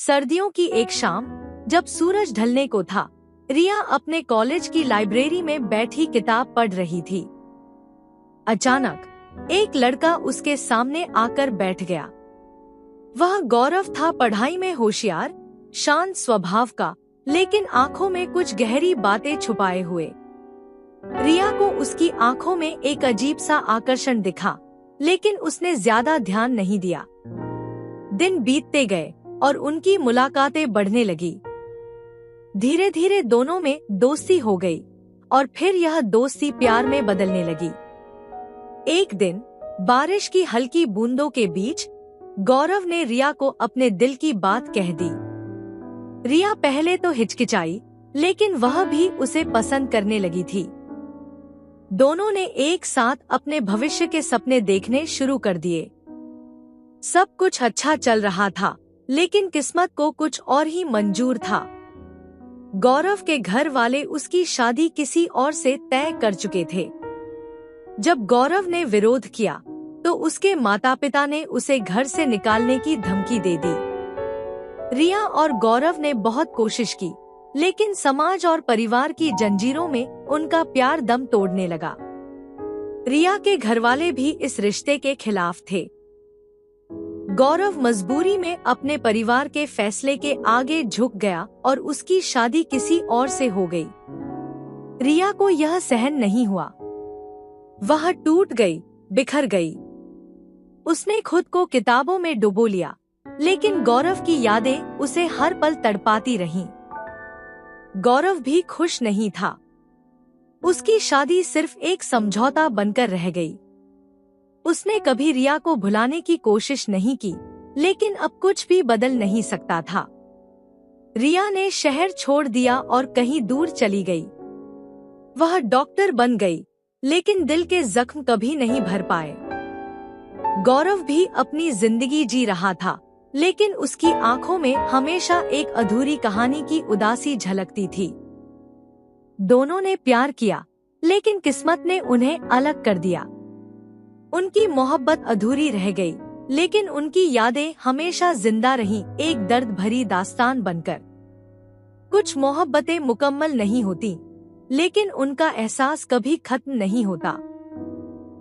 सर्दियों की एक शाम, जब सूरज ढलने को था, रिया अपने कॉलेज की लाइब्रेरी में बैठी किताब पढ़ रही थी। अचानक एक लड़का उसके सामने आकर बैठ गया। वह गौरव था, पढ़ाई में होशियार, शांत स्वभाव का, लेकिन आंखों में कुछ गहरी बातें छुपाए हुए। रिया को उसकी आंखों में एक अजीब सा आकर्षण दिखा, लेकिन उसने ज्यादा ध्यान नहीं दिया। दिन बीतते गए और उनकी मुलाकातें बढ़ने लगी। धीरे धीरे दोनों में दोस्ती हो गई और फिर यह दोस्ती प्यार में बदलने लगी। एक दिन बारिश की हल्की बूंदों के बीच गौरव ने रिया को अपने दिल की बात कह दी। रिया पहले तो हिचकिचाई, लेकिन वह भी उसे पसंद करने लगी थी। दोनों ने एक साथ अपने भविष्य के सपने देखने शुरू कर दिए। सब कुछ अच्छा चल रहा था, लेकिन किस्मत को कुछ और ही मंजूर था। गौरव के घर वाले उसकी शादी किसी और से तय कर चुके थे। जब गौरव ने विरोध किया, तो उसके माता पिता ने उसे घर से निकालने की धमकी दे दी। रिया और गौरव ने बहुत कोशिश की, लेकिन समाज और परिवार की जंजीरों में उनका प्यार दम तोड़ने लगा। रिया के घरवाले भी इस रिश्ते के खिलाफ थे। गौरव मजबूरी में अपने परिवार के फैसले के आगे झुक गया और उसकी शादी किसी और से हो गई। रिया को यह सहन नहीं हुआ। वह टूट गई, बिखर गई। उसने खुद को किताबों में डुबो लिया, लेकिन गौरव की यादें उसे हर पल तड़पाती रहीं। गौरव भी खुश नहीं था। उसकी शादी सिर्फ एक समझौता बनकर रह गई। उसने कभी रिया को भुलाने की कोशिश नहीं की, लेकिन अब कुछ भी बदल नहीं सकता था। रिया ने शहर छोड़ दिया और कहीं दूर चली गई। वह डॉक्टर बन गई, लेकिन दिल के जख्म कभी नहीं भर पाए। गौरव भी अपनी जिंदगी जी रहा था, लेकिन उसकी आंखों में हमेशा एक अधूरी कहानी की उदासी झलकती थी। दोनों ने प्यार किया, लेकिन किस्मत ने उन्हें अलग कर दिया। उनकी मोहब्बत अधूरी रह गई, लेकिन उनकी यादें हमेशा जिंदा रहीं, एक दर्द भरी दास्तान बनकर। कुछ मोहब्बतें मुकम्मल नहीं होती, लेकिन उनका एहसास कभी खत्म नहीं होता।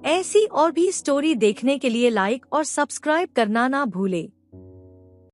ऐसी और भी स्टोरी देखने के लिए लाइक और सब्सक्राइब करना ना भूले।